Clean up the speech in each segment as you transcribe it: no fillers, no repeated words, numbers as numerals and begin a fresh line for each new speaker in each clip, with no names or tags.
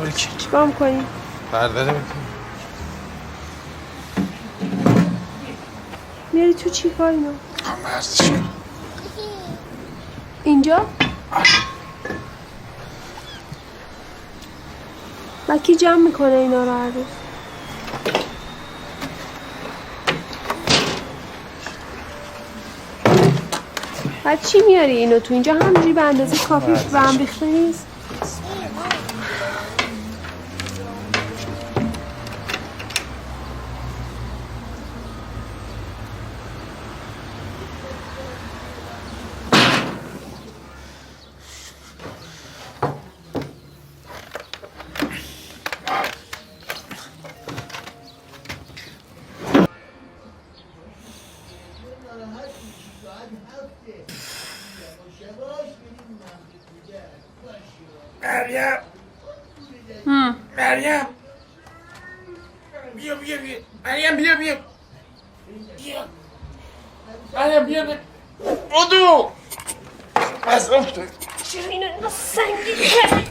بکی.
چیکار می‌کنی؟
برداره بکی.
میاری تو چی کار اینو؟
ورزش کنم.
اینجا؟ بعد کی جمع میکنه اینا رو هر روز؟ بعد چی میاری اینو تو اینجا همینجوری به اندازه کافی به هم ریخته نیست؟
مریم بیا مریم بیا مریم بیا بدو از افتاد
چرا اینو سنگین کردی؟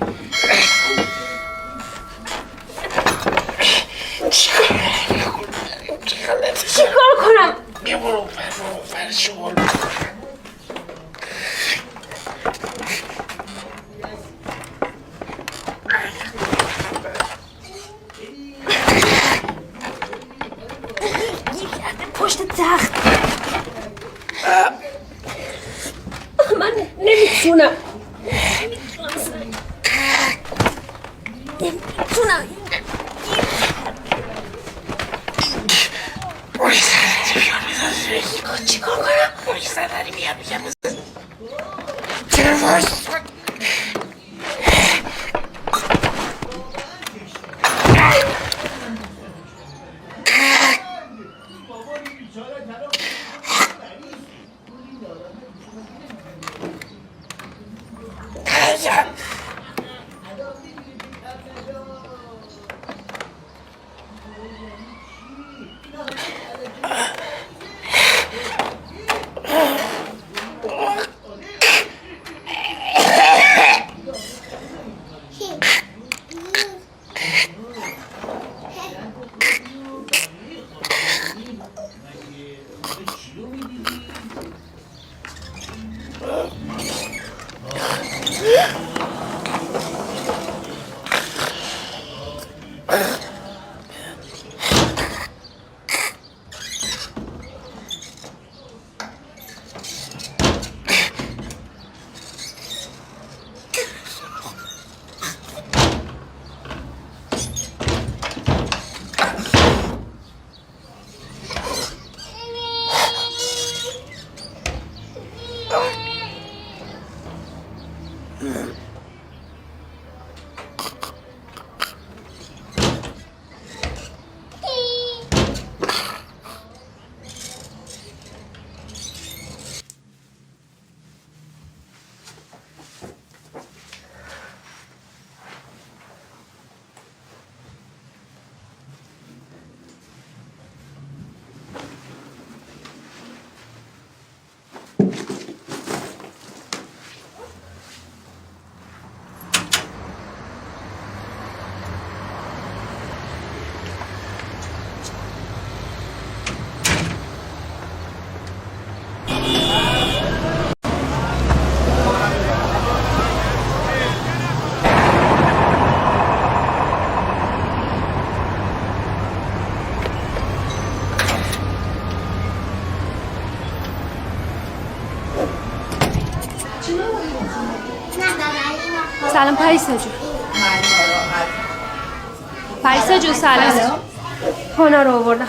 چیکار کنم؟
بیا برو فر شغل
پشت تخت من نمیتونم
بایی سردی بیا
چیکار کنم؟
بایی سردی بیا چرا باش
سلام پریسا جون. پریسا جون سلام. هانا رو آوردم.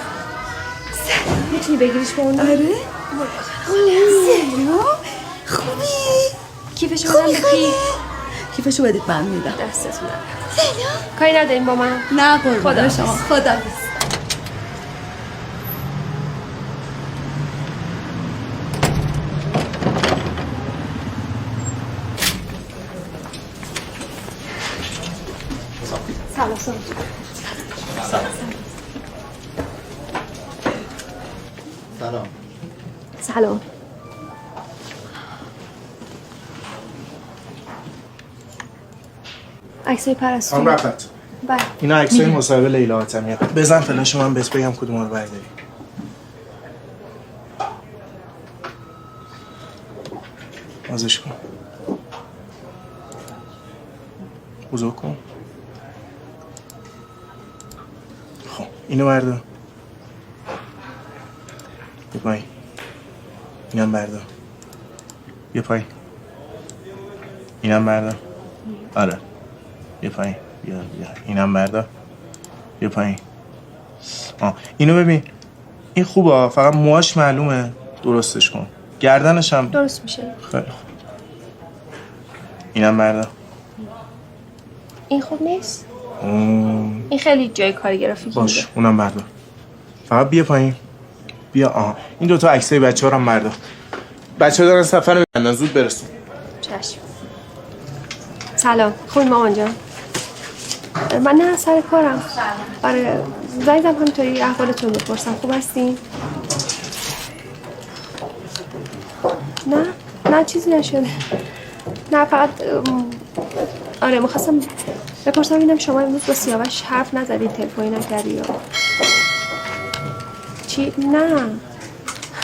میتونی بگیریش با اون؟
آره؟ سلام خوبی؟
کیفشو بدم به کی؟
کیفشو بدید من میدم.
دستتون
سلام
کاری نداریم با من؟
نه قربان
خدا
شما خدا
سلام. عکسای پرستو.
رفت
بله.
اینا عکسای مصاحبه لیلا حاتمیه. بزن فلاشو من بهت بگم کدوم رو برداری. بازش کن. بزرگ کن. خب اینو بردار. یه پایین. اینم بردار. یه پایین. اینم بردار. آره. یه پایین. بیا اینم بردار. یه پایین. اینو ببین. این خوبه، فقط موهاش معلومه. درستش کن. گردنش هم
درست میشه.
خیلی خوب. اینم بردار.
این خوب نیست؟ این خیلی جای کاری گرافیکی
باش
میده.
اونم بردار. فقط بیا پایین. بیا این دوتا عکسای بچه‌ها رو هم بردار. بچه‌ها دارن سفر می‌بندن، زود برسون.
چشم. سلام. خوبی مامان جان؟ من نه سر کارم. آره زنگم همینطوری احوالتون بپرسم. خوب هستین؟ نه چیزی نشده. نه فقط آره می‌خواستم بپرسم ببینم شما امروز با سیاوش حرف نزدید، تلفنی نکردی یا چی؟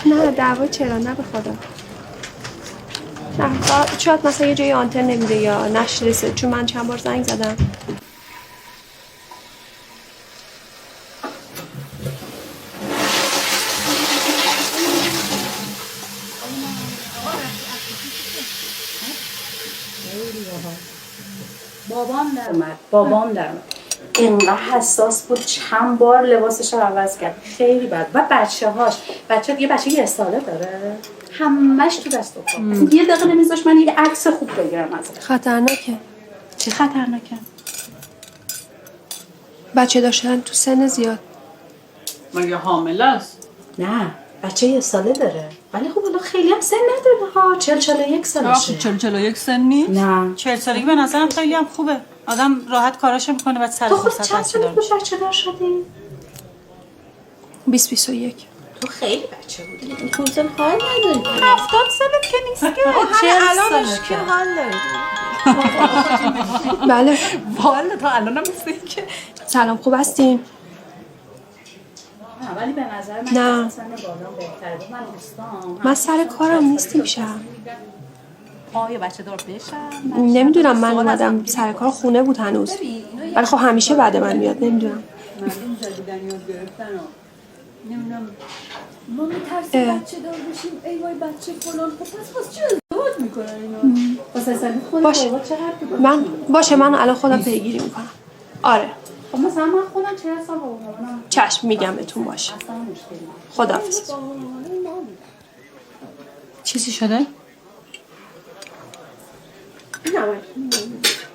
نه دعوا چرا؟ نه به خدا. نه شاید مثلا یه جای آنتن نمیده یا نشر رسید، چون من چند بار زنگ زدم.
بابام در اومد اینقدر حساس بود، چند بار لباسش رو عوض کرد، خیلی بد. و بچه یه بچه ساله داره، همش تو دست و پا. یه دقیقه نمیذاش من یه عکس خوب بگیرم ازش.
خطرناکه.
چه خطرناکه؟
بچه داشتن تو سن زیاد.
مگه حامله است؟
نه بچه 1 ساله داره، ولی خب الان خیلی هم سن نداره ها. 40-41 سالشه.
40-41 سن نیست؟
نه
40 سالگی به نظرم خیلی هم خوبه. آدم راحت کاراشو میکنه، بعد سر
تو خود
فرصت
چند
بچه
سالت
دار
بود بچه دار شدی؟
20-21.
تو خیلی بچه بودی. این خودتون حال نداری.
70 سالت که نیست که.
الانش که حال داری.
بله.
والا تا الان هم مثل که
سلام خوب هستین؟
نه ولی به نظر من
نه.
سن بالام بهتره. من دوستام
من سر کارم نیستیم شب.
یه بچه دار بشم.
نمیدونم، من اومدم سر کار، خونه بود هنوز. ولی خب همیشه بعد من میاد، نمیدونم.
ما میترسیم بچه دار بشیم، ای وای بچه فلان. خب پس چه ازدواج میکنن اینا؟
واسه سالی خود
باشه.
بابا چقدر
باشه من الان خودم پیگیری میکنم. آره
خب مثلا من خودم 40 سال بابا مامانم
چشم میگم بهتون. باشه
اصلا مشکلی نداره.
خداحافظ.
چیزی شده؟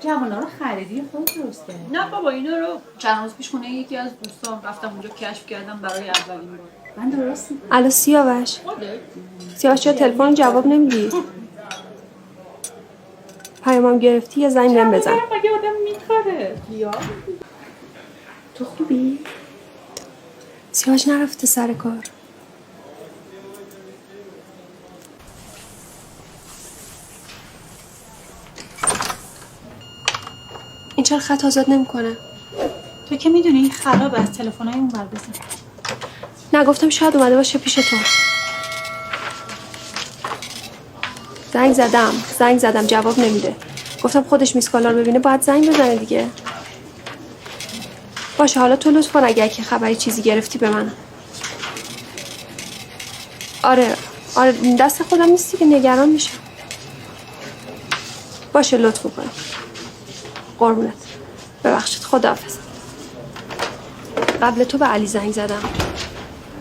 جوانا رو خریدی خود درست کردی؟
نه بابا اینا رو چند روز پیش خونه یکی از دوستان رفتم اونجا کشف کردم برای اولین بار.
من درست
الو سیاوش چرا تلفن جواب نمیدی؟ پیامم گرفتی یه زنگ بهم بزن.
مگه آدم میخوره یا تو خوبی؟
سیاوش نرفته سر کار. این چرا خط آزاد نمیکنه؟
تو که میدونی این خرابه، از تلفنای اون ور بزن.
نگفتم شاید اومده باشه پیش تو. زنگ زدم جواب نمیده. گفتم خودش میسکالا رو ببینه باید زنگ بزنه دیگه. باشه حالا تو لطف کن اگر که خبری چیزی گرفتی به من. آره دست خودم نیستی که نگران میشم. باشه لطف کن. قربونت. ببخشید خداحافظ. قبل تو به علی زنگ زدم.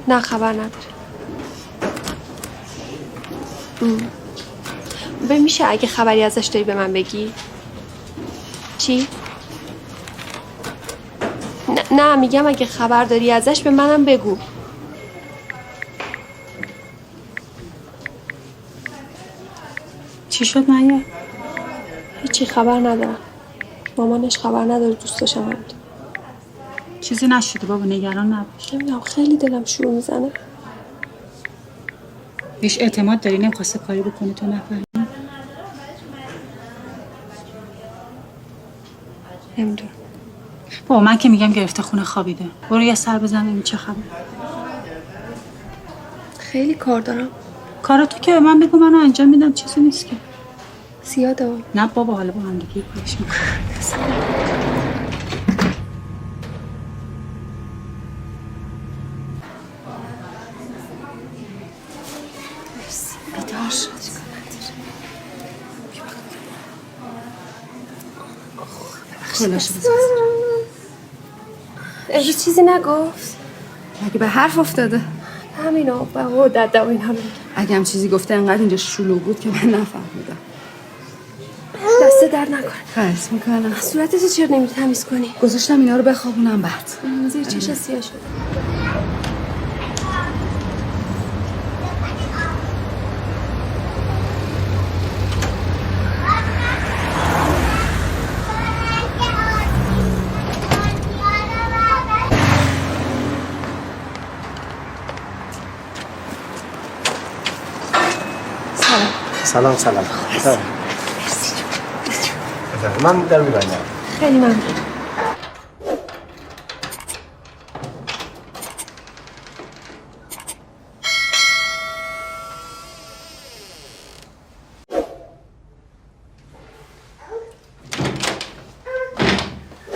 نه خبر نداره. به میشه اگه خبری ازش داری به من بگی؟ چی؟ نه میگم اگه خبر داری ازش به منم بگو.
چی شد میا؟
هیچی خبر ندارم. مامانش خبر نداره، دوستش هم بود.
چیزی نشده بابا، نگران نباش.
نمیدونم خیلی دلم شور میزنه.
بهش اعتماد داری؟ نمیخواسته کاری بکنه تو نفهمی؟
نمیدونم.
بابا من که میگم گرفته خونه خوابیده. برو یه سر بزن ببین چه خبر.
خیلی کار دارم.
کارا تو که به من بگو منو انجام میدم، چیزی نیست که.
زیاده.
نه بابا حالا با هم دیگه کارش میکنم.
بیدار شد.
خلاصه بزن.
امروز چیزی نگفت؟
مگه به حرف افتاده؟
همینا به عدد و اینها رو میگم.
اگه هم چیزی گفته انقدر اینجا شلوغ بود که من نفهمیدم.
دست در نکن.
خرس میکنم.
صورتتو چرا نمیری تمیز کنی؟
گذاشتم اینا رو بخوابونم بعد.
زیر چش سیاه شد.
سلام. من در میبندم.
خیلی ممنون.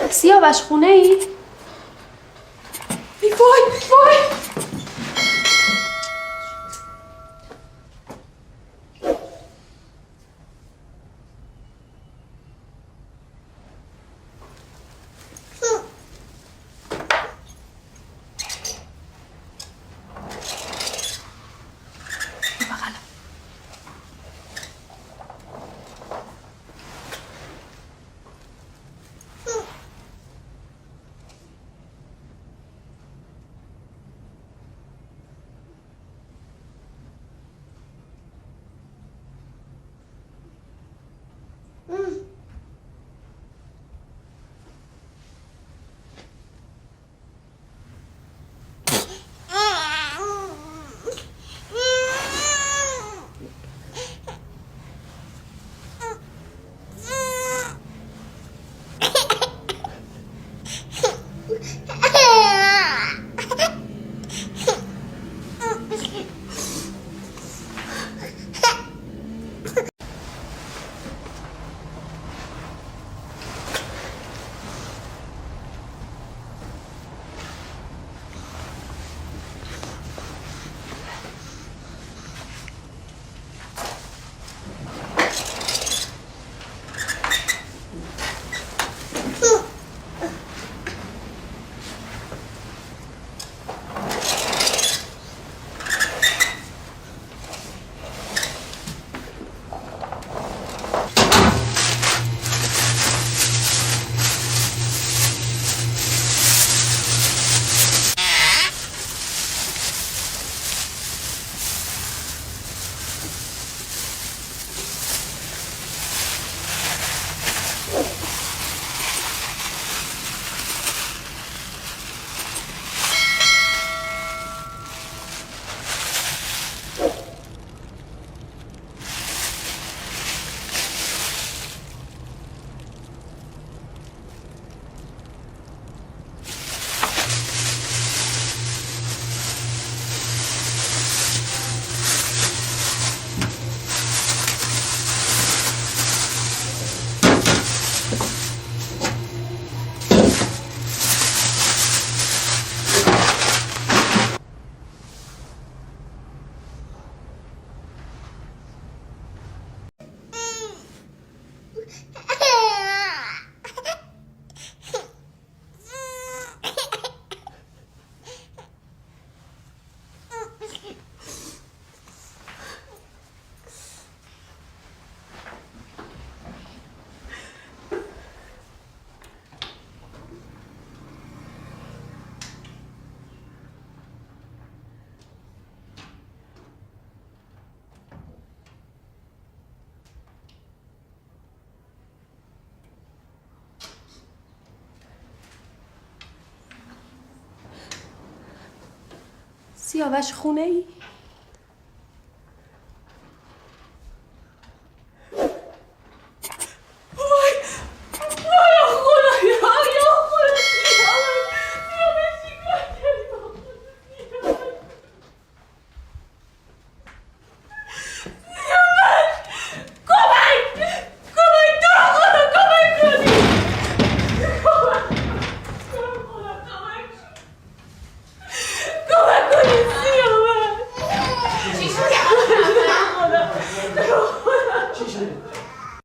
سیاوش خونه ای؟ وای سیاوش خونه ای؟